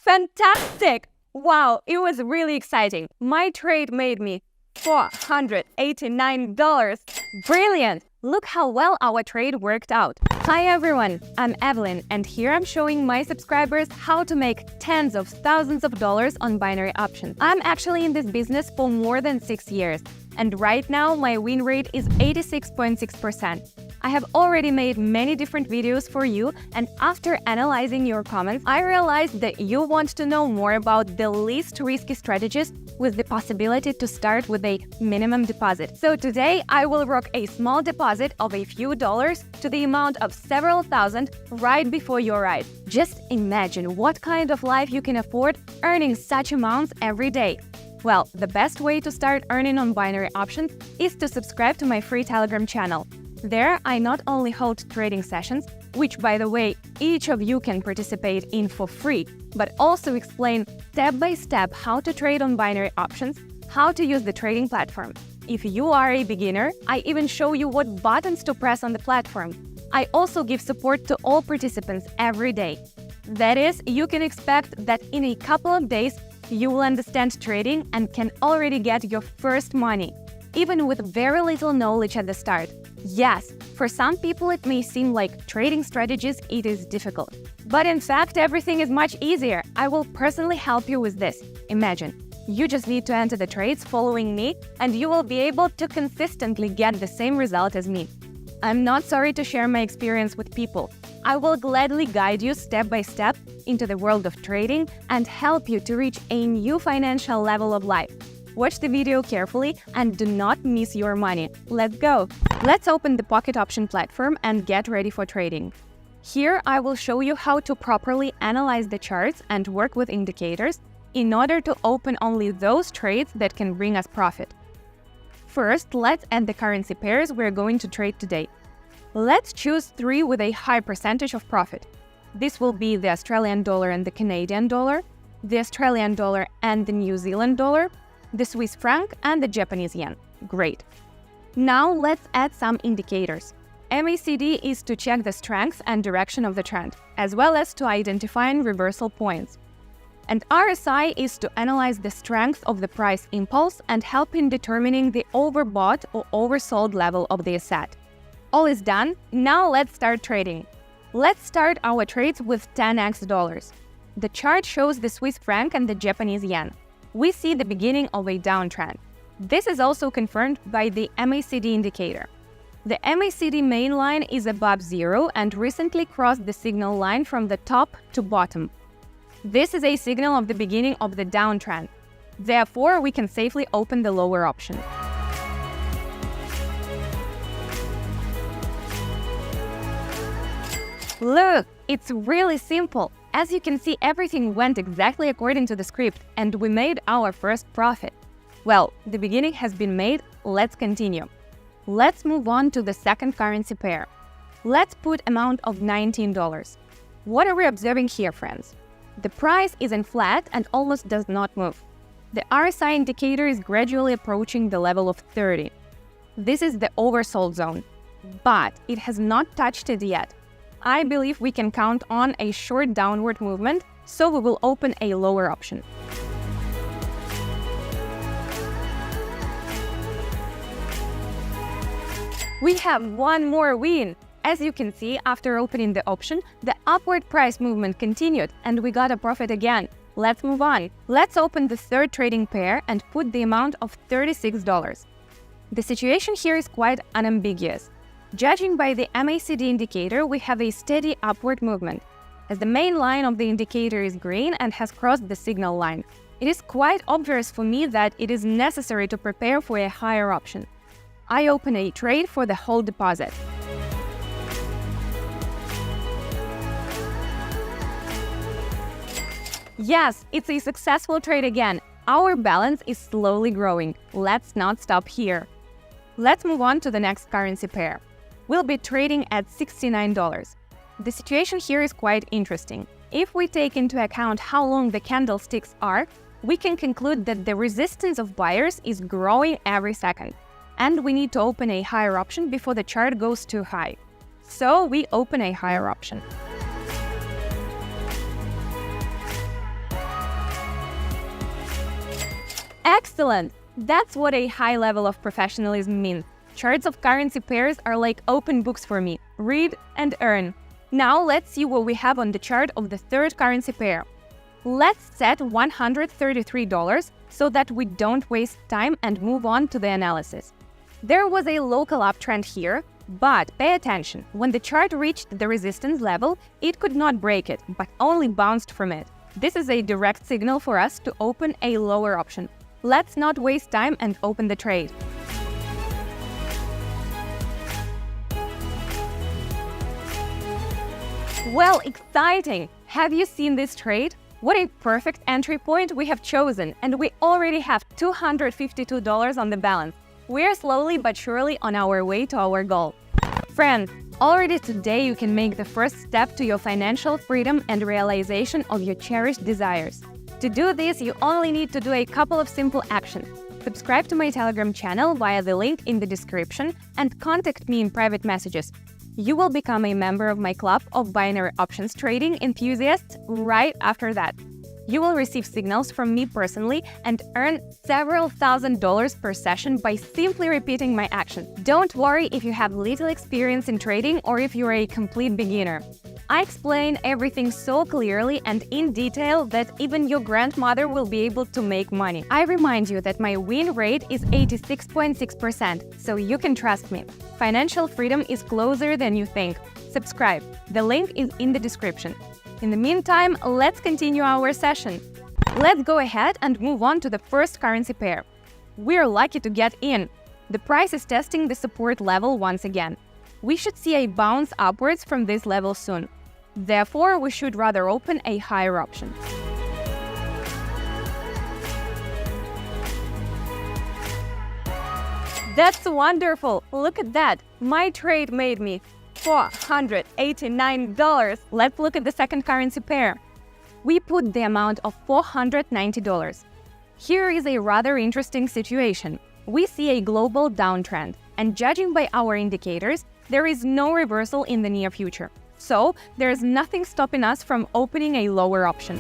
Fantastic! Wow, it was really exciting. My trade made me $489. Brilliant! Look how well our trade worked out. Hi everyone, I'm Evelyn, and here I'm showing my subscribers how to make tens of thousands of dollars on binary options. I'm actually in this business for more than 6 years, and right now my win rate is 86.6%. I have already made many different videos for you, and after analyzing your comments, I realized that you want to know more about the least risky strategies with the possibility to start with a minimum deposit. So today I will rock a small deposit of a few dollars to the amount of several thousand right before you arrive. Just imagine what kind of life you can afford earning such amounts every day. Well, the best way to start earning on binary options is to subscribe to my free Telegram channel. There, I not only hold trading sessions, which, by the way, each of you can participate in for free, but also explain step-by-step how to trade on binary options, how to use the trading platform. If you are a beginner, I even show you what buttons to press on the platform. I also give support to all participants every day. That is, you can expect that in a couple of days, you will understand trading and can already get your first money, even with very little knowledge at the start. Yes, for some people it may seem like trading strategies it is difficult. But in fact, everything is much easier. I will personally help you with this. Imagine, you just need to enter the trades following me, and you will be able to consistently get the same result as me. I'm not sorry to share my experience with people. I will gladly guide you step by step into the world of trading and help you to reach a new financial level of life. Watch the video carefully and do not miss your money. Let's go! Let's open the Pocket Option platform and get ready for trading. Here I will show you how to properly analyze the charts and work with indicators in order to open only those trades that can bring us profit. First, let's add the currency pairs we're going to trade today. Let's choose 3 with a high percentage of profit. This will be the Australian dollar and the Canadian dollar, the Australian dollar and the New Zealand dollar, the Swiss franc and the Japanese yen. Great. Now let's add some indicators. MACD is to check the strength and direction of the trend, as well as to identify reversal points. And RSI is to analyze the strength of the price impulse and help in determining the overbought or oversold level of the asset. All is done. Now let's start trading. Let's start our trades with 10x dollars. The chart shows the Swiss franc and the Japanese yen. We see the beginning of a downtrend. This is also confirmed by the MACD indicator. The MACD main line is above zero and recently crossed the signal line from the top to bottom. This is a signal of the beginning of the downtrend. Therefore, we can safely open the lower option. Look, it's really simple. As you can see, everything went exactly according to the script, and we made our first profit. Well, the beginning has been made, let's continue. Let's move on to the second currency pair. Let's put amount of $19. What are we observing here, friends? The price is in flat and almost does not move. The RSI indicator is gradually approaching the level of 30. This is the oversold zone, but it has not touched it yet. I believe we can count on a short downward movement, so we will open a lower option. We have one more win! As you can see, after opening the option, the upward price movement continued and we got a profit again. Let's move on. Let's open the third trading pair and put the amount of $36. The situation here is quite unambiguous. Judging by the MACD indicator, we have a steady upward movement, as the main line of the indicator is green and has crossed the signal line. It is quite obvious for me that it is necessary to prepare for a higher option. I open a trade for the whole deposit. Yes, it's a successful trade again. Our balance is slowly growing. Let's not stop here. Let's move on to the next currency pair. We'll be trading at $69. The situation here is quite interesting. If we take into account how long the candlesticks are, we can conclude that the resistance of buyers is growing every second, and we need to open a higher option before the chart goes too high. So we open a higher option. Excellent! That's what a high level of professionalism means. Charts of currency pairs are like open books for me. Read and earn. Now let's see what we have on the chart of the third currency pair. Let's set $133 so that we don't waste time and move on to the analysis. There was a local uptrend here, but pay attention, when the chart reached the resistance level, it could not break it, but only bounced from it. This is a direct signal for us to open a lower option. Let's not waste time and open the trade. Well, exciting! Have you seen this trade? What a perfect entry point we have chosen, and we already have $252 on the balance. We're slowly but surely on our way to our goal. Friends, already today you can make the first step to your financial freedom and realization of your cherished desires. To do this, you only need to do a couple of simple actions. Subscribe to my Telegram channel via the link in the description and contact me in private messages. You will become a member of my club of binary options trading enthusiasts right after that. You will receive signals from me personally and earn several $1,000s per session by simply repeating my actions. Don't worry if you have little experience in trading or if you're a complete beginner. I explain everything so clearly and in detail that even your grandmother will be able to make money. I remind you that my win rate is 86.6%, so you can trust me. Financial freedom is closer than you think. Subscribe. The link is in the description. In the meantime, let's continue our session. Let's go ahead and move on to the first currency pair. We're lucky to get in. The price is testing the support level once again. We should see a bounce upwards from this level soon. Therefore, we should rather open a higher option. That's wonderful! Look at that! My trade made me $489. Let's look at the second currency pair. We put the amount of $490. Here is a rather interesting situation. We see a global downtrend, and judging by our indicators, there is no reversal in the near future. So, there is nothing stopping us from opening a lower option.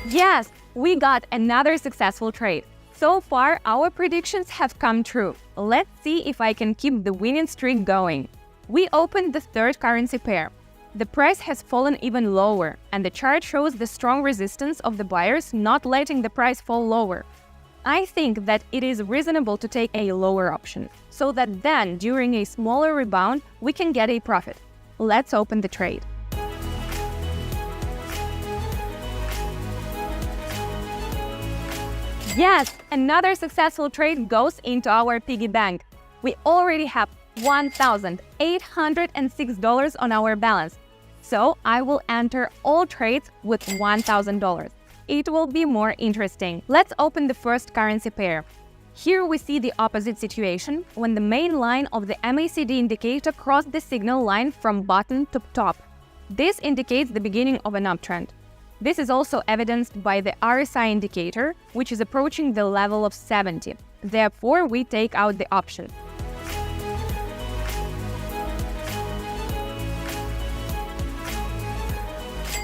Yes, we got another successful trade. So far, our predictions have come true. Let's see if I can keep the winning streak going. We opened the third currency pair. The price has fallen even lower, and the chart shows the strong resistance of the buyers not letting the price fall lower. I think that it is reasonable to take a lower option, so that then, during a smaller rebound, we can get a profit. Let's open the trade. Yes, another successful trade goes into our piggy bank. We already have $1,806 on our balance, so I will enter all trades with $1,000. It will be more interesting. Let's open the first currency pair. Here we see the opposite situation when the main line of the MACD indicator crossed the signal line from bottom to top. This indicates the beginning of an uptrend. This is also evidenced by the RSI indicator, which is approaching the level of 70. Therefore, we take out the option.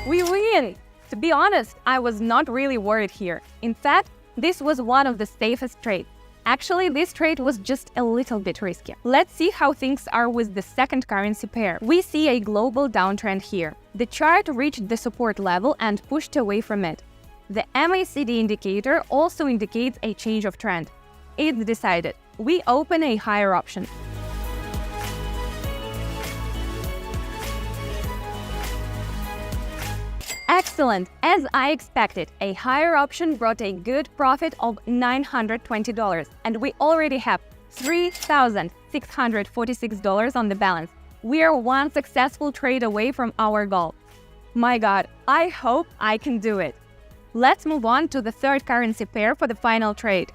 We win! To be honest, I was not really worried here. In fact, this was one of the safest trades. Actually, this trade was just a little bit risky. Let's see how things are with the second currency pair. We see a global downtrend here. The chart reached the support level and pushed away from it. The MACD indicator also indicates a change of trend. It's decided. We open a higher option. Excellent! As I expected, a higher option brought a good profit of $920, and we already have $3,646 on the balance. We are one successful trade away from our goal. My God, I hope I can do it. Let's move on to the third currency pair for the final trade.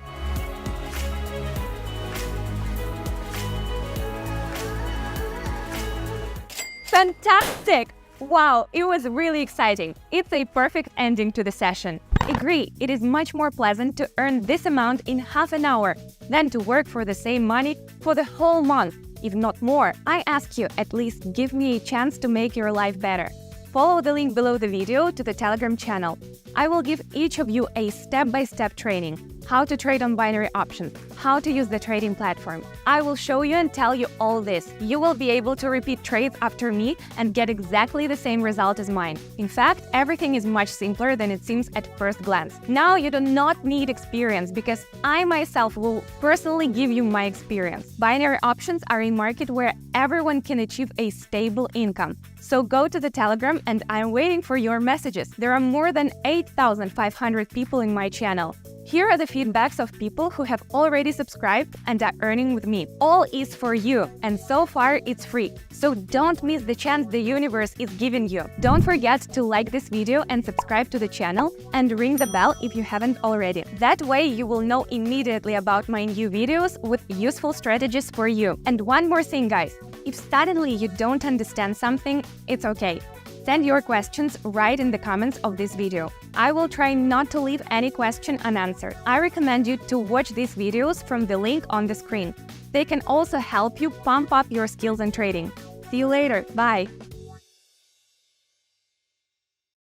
Fantastic! Wow, it was really exciting. It's a perfect ending to the session. Agree, it is much more pleasant to earn this amount in half an hour than to work for the same money for the whole month, if not more. I ask you, at least give me a chance to make your life better. follow the link below the video to the Telegram channel. I will give each of you a step-by-step training. How to trade on binary options, how to use the trading platform. I will show you and tell you all this. You will be able to repeat trades after me and get exactly the same result as mine. In fact, everything is much simpler than it seems at first glance. Now you do not need experience because I myself will personally give you my experience. Binary options are a market where everyone can achieve a stable income. So go to the Telegram and I'm waiting for your messages. There are more than 8,500 people in my channel. Here are the feedbacks of people who have already subscribed and are earning with me. All is for you, and so far it's free. So don't miss the chance the universe is giving you. Don't forget to like this video and subscribe to the channel and ring the bell if you haven't already. That way you will know immediately about my new videos with useful strategies for you. And one more thing, guys. If suddenly you don't understand something, it's okay. Send your questions right in the comments of this video. I will try not to leave any question unanswered. I recommend you to watch these videos from the link on the screen. They can also help you pump up your skills in trading. See you later. Bye!